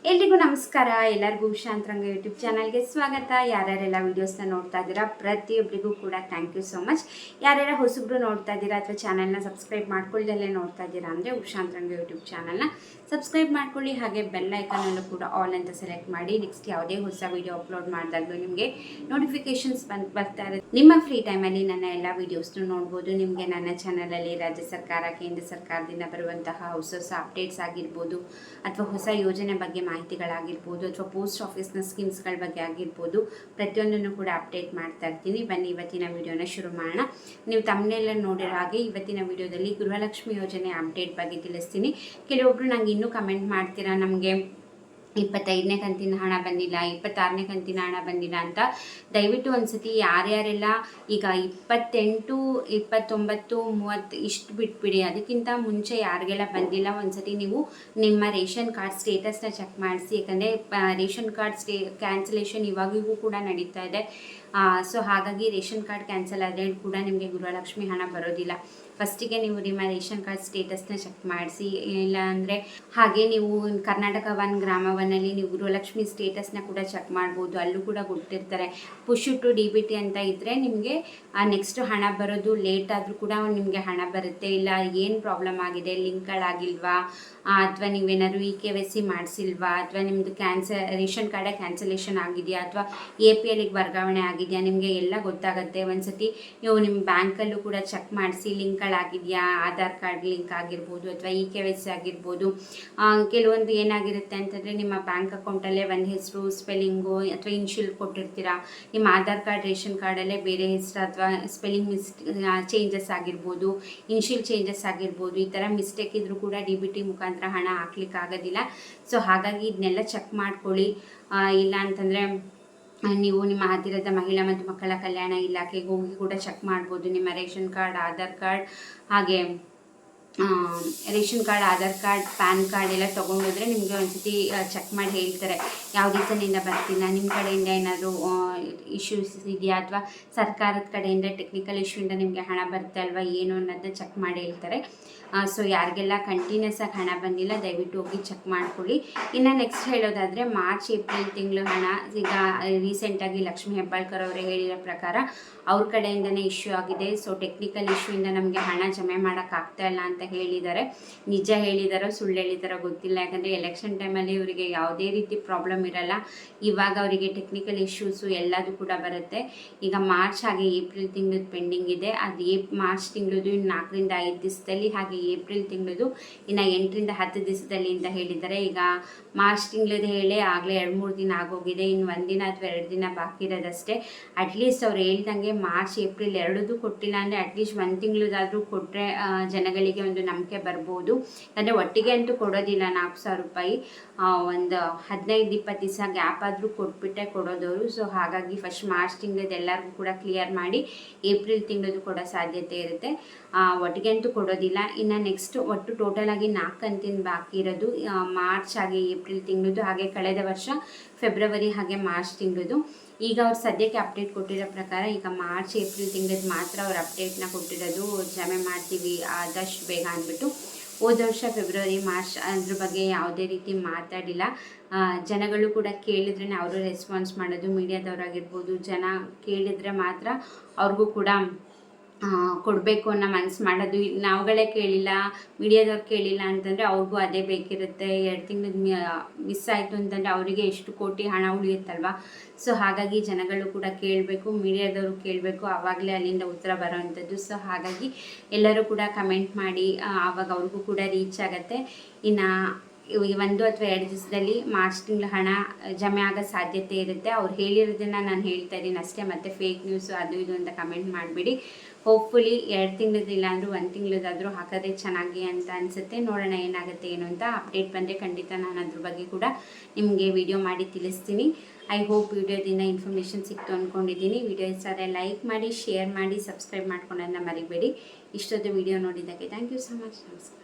ಎಲ್ರಿಗೂ ನಮಸ್ಕಾರ. ಎಲ್ಲರಿಗೂ ಶಾಂತರಂಗ ಯೂಟ್ಯೂಬ್ ಚಾನಲ್ಗೆ ಸ್ವಾಗತ. ಯಾರ್ಯಾರೆಲ್ಲ ವೀಡಿಯೋಸ್ನ ನೋಡ್ತಾ ಇದ್ದೀರಾ ಪ್ರತಿಯೊಬ್ಬರಿಗೂ ಕೂಡ ಥ್ಯಾಂಕ್ ಯು ಸೋ ಮಚ್. ಯಾರ್ಯಾರ ಹೊಸಬ್ರು ನೋಡ್ತಾ ಇದ್ದೀರಾ ಅಥವಾ ಚಾನಲ್ನ ಸಬ್ಸ್ಕ್ರೈಬ್ ಮಾಡ್ಕೊಳ್ಳದಲ್ಲೇ ನೋಡ್ತಾ ಇದ್ದೀರಾ ಅಂದರೆ ಶಾಂತರಂಗ ಯೂಟ್ಯೂಬ್ ಚಾನಲ್ನ ಸಬ್ಸ್ಕ್ರೈಬ್ ಮಾಡ್ಕೊಳ್ಳಿ. ಹಾಗೆ ಬೆಲ್ ಐಕಾನಲ್ಲೂ ಕೂಡ ಆಲ್ ಅಂತ ಸೆಲೆಕ್ಟ್ ಮಾಡಿ. ನೆಕ್ಸ್ಟ್ ಯಾವುದೇ ಹೊಸ ವೀಡಿಯೋ ಅಪ್ಲೋಡ್ ಮಾಡಿದಾಗಲೂ ನಿಮಗೆ ನೋಟಿಫಿಕೇಶನ್ಸ್ ಬರ್ತಾ ಇರುತ್ತೆ. ನಿಮ್ಮ ಫ್ರೀ ಟೈಮಲ್ಲಿ ನನ್ನ ಎಲ್ಲ ವೀಡಿಯೋಸ್ನು ನೋಡ್ಬೋದು. ನಿಮಗೆ ನನ್ನ ಚಾನಲಲ್ಲಿ ರಾಜ್ಯ ಸರ್ಕಾರ, ಕೇಂದ್ರ ಸರ್ಕಾರದಿಂದ ಬರುವಂತಹ ಹೊಸ ಹೊಸ ಅಪ್ಡೇಟ್ಸ್ ಆಗಿರ್ಬೋದು, ಅಥವಾ ಹೊಸ ಯೋಜನೆ ಬಗ್ಗೆ ಮಾಹಿತಿಗಳಾಗಿರ್ಬೋದು, ಅಥವಾ ಪೋಸ್ಟ್ ಆಫೀಸ್ನ ಸ್ಕೀಮ್ಸ್ಗಳ ಬಗ್ಗೆ ಆಗಿರ್ಬೋದು, ಪ್ರತಿಯೊಂದನ್ನು ಕೂಡ ಅಪ್ಡೇಟ್ ಮಾಡ್ತಾ ಇರ್ತೀನಿ. ಬನ್ನಿ ಇವತ್ತಿನ ವಿಡಿಯೋನ ಶುರು ಮಾಡೋಣ. ನೀವು ತಮ್ಮನೆಲ್ಲ ನೋಡಿರೋ ಹಾಗೆ ಇವತ್ತಿನ ವಿಡಿಯೋದಲ್ಲಿ ಗೃಹಲಕ್ಷ್ಮಿ ಯೋಜನೆ ಅಪ್ಡೇಟ್ ಬಗ್ಗೆ ತಿಳಿಸ್ತೀನಿ. ಕೆಲವೊಬ್ರು ನಂಗೆ ಇನ್ನೂ ಕಮೆಂಟ್ ಮಾಡ್ತೀರಾ, ನಮಗೆ 25ನೇ ಕಂತಿನ ಹಣ ಬಂದಿಲ್ಲ, 26ನೇ ಕಂತಿನ ಹಣ ಬಂದಿಲ್ಲ ಅಂತ. ದಯವಿಟ್ಟು ಒಂದ್ಸತಿ ಯಾರ್ಯಾರೆಲ್ಲ ಈಗ 28, 29, 30 ಇಷ್ಟು ಬಿಟ್ಬಿಡಿ. ಅದಕ್ಕಿಂತ ಮುಂಚೆ ಯಾರಿಗೆಲ್ಲ ಬಂದಿಲ್ಲ ಒಂದ್ಸತಿ ನೀವು ನಿಮ್ಮ ರೇಷನ್ ಕಾರ್ಡ್ ಸ್ಟೇಟಸ್ನ ಚೆಕ್ ಮಾಡಿಸಿ. ಯಾಕಂದರೆ ರೇಷನ್ ಕಾರ್ಡ್ ಕ್ಯಾನ್ಸಲೇಷನ್ ಇವಾಗಿಗೂ ಕೂಡ ನಡೀತಾ ಇದೆ. ಸೊ ಹಾಗಾಗಿ ರೇಷನ್ ಕಾರ್ಡ್ ಕ್ಯಾನ್ಸಲ್ ಆದರೆ ಕೂಡ ನಿಮಗೆ ಗೃಹಲಕ್ಷ್ಮಿ ಹಣ ಬರೋದಿಲ್ಲ. ಫಸ್ಟಿಗೆ ನೀವು ನಿಮ್ಮ ರೇಷನ್ ಕಾರ್ಡ್ ಸ್ಟೇಟಸ್ನ ಚೆಕ್ ಮಾಡಿಸಿ. ಇಲ್ಲ ಅಂದರೆ ಹಾಗೆ ನೀವು ಕರ್ನಾಟಕ ಒನ್ ಗ್ರಾಮ ಒನ್ನಲ್ಲಿ ನೀವು ಗೃಹಲಕ್ಷ್ಮಿ ಸ್ಟೇಟಸ್ನ ಕೂಡ ಚೆಕ್ ಮಾಡ್ಬೋದು. ಅಲ್ಲೂ ಕೂಡ ಕೊಟ್ಟಿರ್ತಾರೆ. ಪುಷ್ ಟು DBT ಅಂತ ಇದ್ದರೆ ನಿಮಗೆ ನೆಕ್ಸ್ಟ್ ಹಣ ಬರೋದು ಲೇಟ್ ಆದರೂ ಕೂಡ ನಿಮಗೆ ಹಣ ಬರುತ್ತೆ. ಇಲ್ಲ ಏನು ಪ್ರಾಬ್ಲಮ್ ಆಗಿದೆ, ಲಿಂಕ್ಗಳಾಗಿಲ್ವಾ, ಅಥವಾ ನೀವೇನಾದ್ರು KYC ಮಾಡಿಸಿಲ್ವಾ, ಅಥವಾ ನಿಮ್ಮದು ರೇಷನ್ ಕಾರ್ಡೇ ಕ್ಯಾನ್ಸಲೇಷನ್ ಆಗಿದೆಯಾ, ಅಥವಾ APLಗೆ ವರ್ಗಾವಣೆ ಆಗಿದೆಯಾ, ನಿಮಗೆ ಎಲ್ಲ ಗೊತ್ತಾಗುತ್ತೆ. ಒಂದ್ಸತಿ ನೀವು ನಿಮ್ಮ ಬ್ಯಾಂಕಲ್ಲೂ ಕೂಡ ಚೆಕ್ ಮಾಡಿಸಿ. ಲಿಂಕ್ಗಳಾಗಿದೆಯಾ, ಆಧಾರ್ ಕಾರ್ಡ್ ಲಿಂಕ್ ಆಗಿರ್ಬೋದು, ಅಥವಾ KYC ಆಗಿರ್ಬೋದು. ಕೆಲವೊಂದು ಏನಾಗಿರುತ್ತೆ ಅಂತಂದರೆ ನಿಮ್ಮ ಬ್ಯಾಂಕ್ ಅಕೌಂಟಲ್ಲೇ ಒಂದು ಹೆಸರು, ಸ್ಪೆಲ್ಲಿಂಗು ಅಥವಾ ಇನ್ಶಿಯಲ್ ಕೊಟ್ಟಿರ್ತೀರಾ. ನಿಮ್ಮ ಆಧಾರ್ ಕಾರ್ಡ್, ರೇಷನ್ ಕಾರ್ಡಲ್ಲೇ ಬೇರೆ ಹೆಸರು ಅಥವಾ ಸ್ಪೆಲ್ಲಿಂಗ್ ಚೇಂಜಸ್ ಆಗಿರ್ಬೋದು, ಇನ್ಶಿಯಲ್ ಚೇಂಜಸ್ ಆಗಿರ್ಬೋದು. ಈ ಥರ ಮಿಸ್ಟೇಕ್ ಇದ್ದರೂ ಕೂಡ DBT ಮುಖಾಂತರ ಹಣ ಹಾಕ್ಲಿಕ್ಕೆ ಆಗೋದಿಲ್ಲ. ಸೊ ಹಾಗಾಗಿ ಇದನ್ನೆಲ್ಲ ಚೆಕ್ ಮಾಡ್ಕೊಳ್ಳಿ. ಇಲ್ಲ ಅಂತಂದರೆ ನೀವು ನಿಮ್ಮ ಹತ್ತಿರದ ಮಹಿಳಾ ಮತ್ತು ಮಕ್ಕಳ ಕಲ್ಯಾಣ ಇಲಾಖೆಗೆ ಹೋಗಿ ಕೂಡ ಚೆಕ್ ಮಾಡ್ಬೋದು. ನಿಮ್ಮ ರೇಷನ್ ಕಾರ್ಡ್, ಆಧಾರ್ ಕಾರ್ಡ್, ಹಾಗೆ ration card, Aadhaar card, PAN card ಎಲ್ಲ ತೊಗೊಂಡೋದ್ರೆ ನಿಮಗೆ ಒಂದ್ಸತಿ ಚೆಕ್ ಮಾಡಿ ಹೇಳ್ತಾರೆ ಯಾವ ರೀಸನ್ನಿಂದ ಬರ್ತಿಲ್ಲ, ನಿಮ್ಮ ಕಡೆಯಿಂದ ಏನಾದರೂ ಇಶ್ಯೂಸ್ ಇದೆಯಾ, ಅಥವಾ ಸರ್ಕಾರದ ಕಡೆಯಿಂದ ಟೆಕ್ನಿಕಲ್ ಇಶ್ಯೂಯಿಂದ ನಿಮಗೆ ಹಣ ಬರುತ್ತೆ ಅಲ್ವಾ, ಏನು ಅನ್ನೋದನ್ನ ಚೆಕ್ ಮಾಡಿ ಹೇಳ್ತಾರೆ. ಸೊ ಯಾರಿಗೆಲ್ಲ ಕಂಟಿನ್ಯೂಸ್ ಆಗಿ ಹಣ ಬಂದಿಲ್ಲ ದಯವಿಟ್ಟು ಹೋಗಿ ಚೆಕ್ ಮಾಡ್ಕೊಳ್ಳಿ. ಇನ್ನು ನೆಕ್ಸ್ಟ್ ಹೇಳೋದಾದರೆ ಮಾರ್ಚ್, ಏಪ್ರಿಲ್ ತಿಂಗಳು ಹಣ ಈಗ ರೀಸೆಂಟಾಗಿ ಲಕ್ಷ್ಮೀ ಹೆಬ್ಬಾಳ್ಕರ್ ಅವರೇ ಹೇಳಿರೋ ಪ್ರಕಾರ ಅವ್ರ ಕಡೆಯಿಂದನೇ ಇಶ್ಯೂ ಆಗಿದೆ. ಸೊ ಟೆಕ್ನಿಕಲ್ ಇಶ್ಯೂಯಿಂದ ನಮಗೆ ಹಣ ಜಮೆ ಮಾಡೋಕ್ಕಾಗ್ತಾ ಇಲ್ಲ ಅಂತ ಹೇಳಿದ್ದಾರೆ. ನಿಜ ಹೇಳಿದಾರೋ ಸುಳ್ಳು ಹೇಳಿದಾರೋ ಗೊತ್ತಿಲ್ಲ. ಯಾಕಂದರೆ ಎಲೆಕ್ಷನ್ ಟೈಮಲ್ಲಿ ಇವರಿಗೆ ಯಾವುದೇ ರೀತಿ ಪ್ರಾಬ್ಲಮ್ ಇರಲ್ಲ. ಇವಾಗ ಅವರಿಗೆ ಟೆಕ್ನಿಕಲ್ ಇಶ್ಯೂಸು ಎಲ್ಲದೂ ಕೂಡ ಬರುತ್ತೆ. ಈಗ ಮಾರ್ಚ್ ಹಾಗೆ ಏಪ್ರಿಲ್ ತಿಂಗಳದ್ದು ಪೆಂಡಿಂಗ್ ಇದೆ. ಅದು ಮಾರ್ಚ್ ತಿಂಗಳದು 4ರಿಂದ 5 ದಿವಸದಲ್ಲಿ, ಹಾಗೆ ಏಪ್ರಿಲ್ ತಿಂಗಳದು ಇನ್ನು 8ರಿಂದ 10 ದಿವಸದಲ್ಲಿ ಅಂತ ಹೇಳಿದ್ದಾರೆ. ಈಗ ಮಾರ್ಚ್ ತಿಂಗಳದ್ದು ಹೇಳಿ ಆಗಲೇ 2-3 ದಿನ ಆಗೋಗಿದೆ. ಇನ್ನು 1 ದಿನ ಅಥವಾ 2 ದಿನ ಬಾಕಿ ಇರೋದಷ್ಟೇ. ಅಟ್ಲೀಸ್ಟ್ ಅವ್ರು ಹೇಳ್ದಂಗೆ ಮಾರ್ಚ್, ಏಪ್ರಿಲ್ ಎರಡೂ ಕೊಟ್ಟಿಲ್ಲ ಅಂದರೆ ಅಟ್ಲೀಸ್ಟ್ 1 ತಿಂಗಳದಾದರೂ ಕೊಟ್ಟರೆ ಜನಗಳಿಗೆ ಒಂದು ನಂಬಿಕೆ ಬರ್ಬೋದು. ಅಂದರೆ ಒಟ್ಟಿಗೆ ಅಂತೂ ಕೊಡೋದಿಲ್ಲ 4,000 ರೂಪಾಯಿ. ಒಂದು 15-20 ದಿವಸ ಗ್ಯಾಪ್ ಆದರೂ ಕೊಟ್ಬಿಟ್ಟೆ ಕೊಡೋದವರು. ಸೊ ಹಾಗಾಗಿ ಫಸ್ಟ್ ಮಾರ್ಚ್ ತಿಂಗಳದ್ದು ಎಲ್ಲರಿಗೂ ಕೂಡ ಕ್ಲಿಯರ್ ಮಾಡಿ ಏಪ್ರಿಲ್ ತಿಂಗಳದ್ದು ಕೊಡೋ ಸಾಧ್ಯತೆ ಇರುತ್ತೆ. ಒಟ್ಟಿಗೆ ಅಂತೂ ಕೊಡೋದಿಲ್ಲ. ಇನ್ನು ನೆಕ್ಸ್ಟ್ ಒಟ್ಟು ಟೋಟಲಾಗಿ 4 ಕಂತಿನ ಬಾಕಿ ಇರೋದು ಮಾರ್ಚ್ ಹಾಗೆ ಏಪ್ರಿಲ್ ತಿಂಗಳದ್ದು, ಹಾಗೆ ಕಳೆದ ವರ್ಷ ಫೆಬ್ರವರಿ ಹಾಗೆ ಮಾರ್ಚ್ ತಿಂಗಳದ್ದು. ಈಗ ಅವ್ರು ಸದ್ಯಕ್ಕೆ ಅಪ್ಡೇಟ್ ಕೊಟ್ಟಿರೋ ಪ್ರಕಾರ ಈಗ ಮಾರ್ಚ್, ಏಪ್ರಿಲ್ ತಿಂಗಳದ್ದು ಮಾತ್ರ ಅವ್ರು ಅಪ್ಡೇಟ್ನ ಕೊಟ್ಟಿರೋದು. ಜಮೆ ಮಾಡ್ತೀವಿ ಆದಷ್ಟು ಬೇಗ ಅಂದ್ಬಿಟ್ಟು. ಹೋದ ವರ್ಷ ಫೆಬ್ರವರಿ, ಮಾರ್ಚ್ ಅದ್ರ ಬಗ್ಗೆ ಯಾವುದೇ ರೀತಿ ಮಾತಾಡಿಲ್ಲ. ಜನಗಳು ಕೂಡ ಕೇಳಿದ್ರೇ ಅವರು ರೆಸ್ಪಾನ್ಸ್ ಮಾಡೋದು. ಮೀಡಿಯಾದವರಾಗಿರ್ಬೋದು, ಜನ ಕೇಳಿದರೆ ಮಾತ್ರ ಅವ್ರಿಗೂ ಕೂಡ ಕೊಡಬೇಕು ಅನ್ನೋ ಮನಸ್ಸು ಮಾಡೋದು. ನಾವುಗಳೇ ಕೇಳಿಲ್ಲ, ಮೀಡಿಯಾದವ್ರು ಕೇಳಿಲ್ಲ ಅಂತಂದರೆ ಅವ್ರಿಗೂ ಅದೇ ಬೇಕಿರುತ್ತೆ. 2 ತಿಂಗಳು ಮಿಸ್ ಆಯಿತು ಅಂತಂದರೆ ಅವರಿಗೆ ಎಷ್ಟು ಕೋಟಿ ಹಣ ಉಳಿಯುತ್ತಲ್ವ. ಸೊ ಹಾಗಾಗಿ ಜನಗಳು ಕೂಡ ಕೇಳಬೇಕು, ಮೀಡಿಯಾದವರು ಕೇಳಬೇಕು, ಆವಾಗಲೇ ಅಲ್ಲಿಂದ ಉತ್ತರ ಬರೋವಂಥದ್ದು. ಸೊ ಹಾಗಾಗಿ ಎಲ್ಲರೂ ಕೂಡ ಕಮೆಂಟ್ ಮಾಡಿ, ಆವಾಗ ಅವ್ರಿಗೂ ಕೂಡ ರೀಚ್ ಆಗುತ್ತೆ. ಇನ್ನು 1 ಅಥವಾ 2 ದಿವಸದಲ್ಲಿ ಮಾರ್ಚ್ ತಿಂಗಳ ಹಣ ಜಮೆ ಆಗೋ ಸಾಧ್ಯತೆ ಇರುತ್ತೆ. ಅವ್ರು ಹೇಳಿರೋದನ್ನು ನಾನು ಹೇಳ್ತಾ ಇದ್ದೀನಿ ಅಷ್ಟೇ. ಮತ್ತು ಫೇಕ್ ನ್ಯೂಸು ಅದು ಇದು ಅಂತ ಕಮೆಂಟ್ ಮಾಡಿಬಿಡಿ. ಹೋಪ್ಫುಲಿ 2 ತಿಂಗಳದ್ದು ಇಲ್ಲ ಅಂದರೂ 1 ತಿಂಗಳದಾದರೂ ಹಾಕೋದೇ ಚೆನ್ನಾಗಿ ಅಂತ ಅನಿಸುತ್ತೆ. ನೋಡೋಣ ಏನಾಗುತ್ತೆ ಏನು ಅಂತ. ಅಪ್ಡೇಟ್ ಬಂದರೆ ಖಂಡಿತ ನಾನು ಅದ್ರ ಬಗ್ಗೆ ಕೂಡ ನಿಮಗೆ ವಿಡಿಯೋ ಮಾಡಿ ತಿಳಿಸ್ತೀನಿ. ಐ ಹೋಪ್ ವಿಡಿಯೋದಿಂದ ಇನ್ಫಾರ್ಮೇಷನ್ ಸಿಕ್ತು ಅಂದ್ಕೊಂಡಿದ್ದೀನಿ. ವಿಡಿಯೋ ಇಷ್ಟ ಆದರೆ ಲೈಕ್ ಮಾಡಿ, ಶೇರ್ ಮಾಡಿ, ಸಬ್ಸ್ಕ್ರೈಬ್ ಮಾಡ್ಕೊಳ್ಳೋದನ್ನ ಮರಿಬೇಡಿ. ಇಷ್ಟೊಂದು ವಿಡಿಯೋ ನೋಡಿದ್ದಕ್ಕೆ ಥ್ಯಾಂಕ್ ಯು ಸೊ ಮಚ್. ನಮಸ್ಕಾರ.